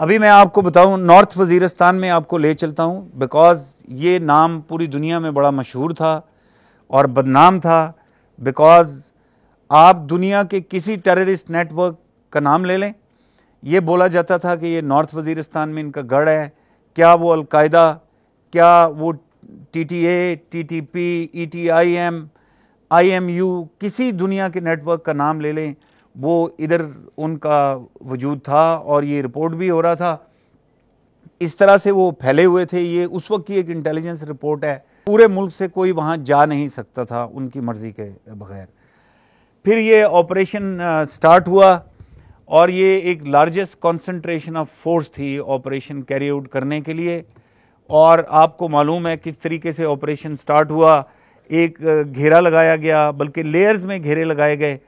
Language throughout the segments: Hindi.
अभी मैं आपको बताऊं, नॉर्थ वज़ीरिस्तान में आपको ले चलता हूं, बिकॉज़ ये नाम पूरी दुनिया में बड़ा मशहूर था और बदनाम था। बिकॉज़ आप दुनिया के किसी टेररिस्ट नेटवर्क का नाम ले लें, ये बोला जाता था कि ये नॉर्थ वज़ीरिस्तान में इनका गढ़ है। क्या वो अलकायदा, क्या वो TTA, TTP, ETIM, IMU, किसी दुनिया के नेटवर्क का नाम ले लें, वो इधर उनका वजूद था और ये रिपोर्ट भी हो रहा था। इस तरह से वो फैले हुए थे। ये उस वक्त की एक इंटेलिजेंस रिपोर्ट है। पूरे मुल्क से कोई वहाँ जा नहीं सकता था उनकी मर्जी के बगैर। फिर ये ऑपरेशन स्टार्ट हुआ और ये एक लार्जेस्ट कॉन्सेंट्रेशन ऑफ फोर्स थी ऑपरेशन कैरी आउट करने के लिए। और आपको मालूम है किस तरीके से ऑपरेशन स्टार्ट हुआ। एक घेरा लगाया गया, बल्कि लेयर्स में घेरे लगाए गए,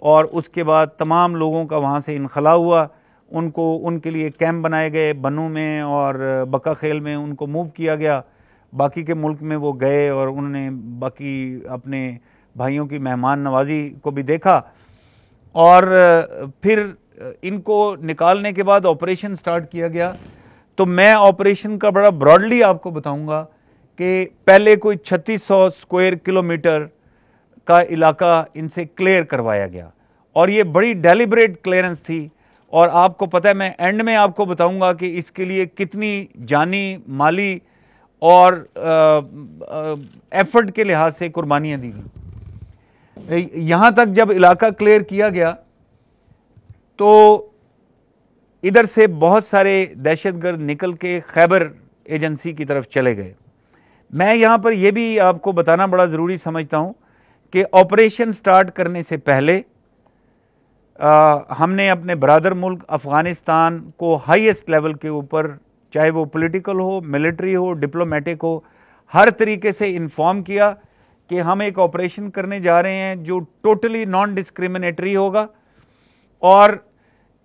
और उसके बाद तमाम लोगों का वहाँ से इनखला हुआ। उनको उनके लिए कैंप बनाए गए बनू में और बका खेल में, उनको मूव किया गया। बाकी के मुल्क में वो गए और उन्होंने बाकी अपने भाइयों की मेहमान नवाजी को भी देखा। और फिर इनको निकालने के बाद ऑपरेशन स्टार्ट किया गया। तो मैं ऑपरेशन का बड़ा ब्रॉडली आपको बताऊंगा कि पहले कोई 3600 स्क्वायर किलोमीटर का इलाका इनसे क्लियर करवाया गया, और ये बड़ी डेलिब्रेट क्लियरेंस थी। और आपको पता है, मैं एंड में आपको बताऊंगा कि इसके लिए कितनी जानी, माली और एफर्ट के लिहाज से कुर्बानियां दी गई। यहां तक जब इलाका क्लियर किया गया तो इधर से बहुत सारे दहशतगर्द निकल के खैबर एजेंसी की तरफ चले गए। मैं यहां पर यह भी आपको बताना बड़ा ज़रूरी समझता हूं कि ऑपरेशन स्टार्ट करने से पहले हमने अपने ब्रादर मुल्क अफ़गानिस्तान को हाईएस्ट लेवल के ऊपर, चाहे वो पॉलिटिकल हो, मिलिट्री हो, डिप्लोमेटिक हो, हर तरीके से इन्फॉर्म किया कि हम एक ऑपरेशन करने जा रहे हैं जो टोटली नॉन डिस्क्रिमिनेटरी होगा, और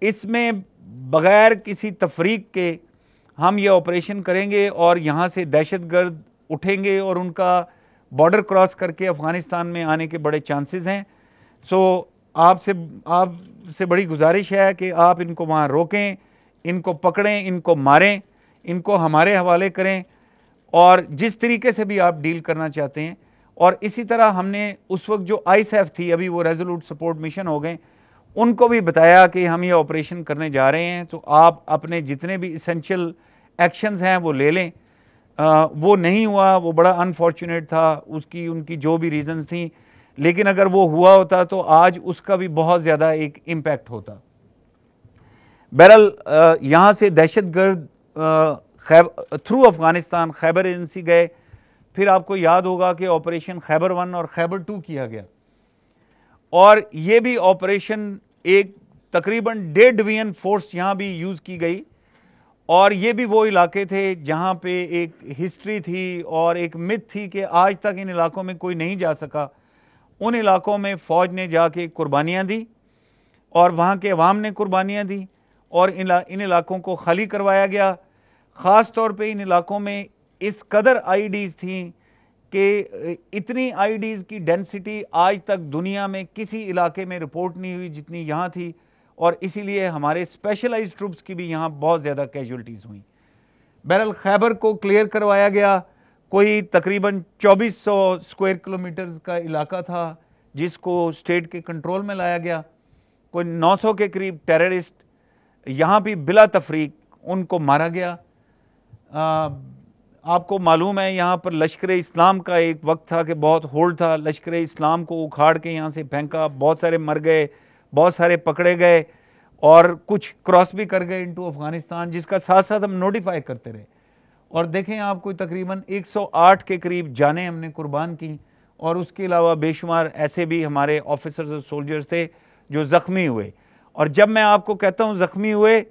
इसमें बगैर किसी तफरीक के हम ये ऑपरेशन करेंगे और यहाँ से दहशतगर्द उठेंगे और उनका बॉर्डर क्रॉस करके अफ़गानिस्तान में आने के बड़े चांसेस हैं। सो आपसे बड़ी गुजारिश है कि आप इनको वहाँ रोकें, इनको पकड़ें, इनको मारें, इनको हमारे हवाले करें, और जिस तरीके से भी आप डील करना चाहते हैं। और इसी तरह हमने उस वक्त जो ISAF थी, अभी वो रेजोल्यूट सपोर्ट मिशन हो गए, उनको भी बताया कि हम ये ऑपरेशन करने जा रहे हैं, तो आप अपने जितने भी इसेंशियल एक्शंस हैं वो ले लें। वो नहीं हुआ, वो बड़ा अनफॉर्चुनेट था, उसकी उनकी जो भी रीजंस थी, लेकिन अगर वो हुआ होता तो आज उसका भी बहुत ज़्यादा एक इम्पैक्ट होता। बहरहाल यहाँ से दहशतगर्द थ्रू अफ़गानिस्तान खैबर एजेंसी गए। फिर आपको याद होगा कि ऑपरेशन खैबर 1 और खैबर 2 किया गया, और ये भी ऑपरेशन एक तकरीबन 1.5 डिवीजन फोर्स यहाँ भी यूज़ की गई। और ये भी वो इलाके थे जहाँ पे एक हिस्ट्री थी और एक मिथ थी कि आज तक इन इलाकों में कोई नहीं जा सका। उन इलाकों में फ़ौज ने जाके कुर्बानियाँ दी और वहाँ के अवाम ने कुर्बानियाँ दी, और इन इलाकों को खाली करवाया गया। ख़ास तौर पे इन इलाकों में इस कदर IEDs थी कि इतनी IEDs की डेंसिटी आज तक दुनिया में किसी इलाके में रिपोर्ट नहीं हुई जितनी यहाँ थी, और इसीलिए हमारे स्पेशलाइज्ड ट्रूप्स की भी यहाँ बहुत ज़्यादा कैजुअल्टीज़ हुई। बहरहाल खैबर को क्लियर करवाया गया। कोई तकरीबन 2400 स्क्वायर किलोमीटर का इलाका था जिसको स्टेट के कंट्रोल में लाया गया। कोई 900 के करीब टेररिस्ट यहाँ भी बिला तफरीक उनको मारा गया। आपको मालूम है यहाँ पर लश्कर इस्लाम का एक वक्त था कि बहुत होल्ड था। लश्कर इस्लाम को उखाड़ के यहाँ से फेंका, बहुत सारे मर गए, बहुत सारे पकड़े गए, और कुछ क्रॉस भी कर गए इनटू अफ़गानिस्तान, जिसका साथ साथ हम नोटिफाई करते रहे। और देखें आप, कोई तकरीबन 108 के करीब जानें हमने कुर्बान की, और उसके अलावा बेशुमार ऐसे भी हमारे ऑफिसर्स और सोल्जर्स थे जो ज़ख्मी हुए। और जब मैं आपको कहता हूँ ज़ख्मी हुए,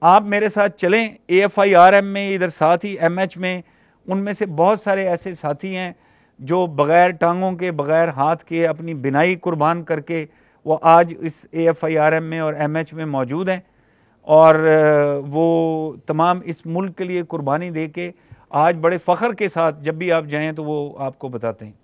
आप मेरे साथ चलें AFIRM में, इधर साथ ही MH में, उनमें से बहुत सारे ऐसे साथी हैं जो बग़ैर टांगों के, बग़ैर हाथ के, अपनी बिनाई कुर्बान करके वो आज इस AFIRM में और MH में मौजूद हैं, और वो तमाम इस मुल्क के लिए कुर्बानी दे के आज बड़े फ़ख्र के साथ जब भी आप जाएं तो वो आपको बताते हैं।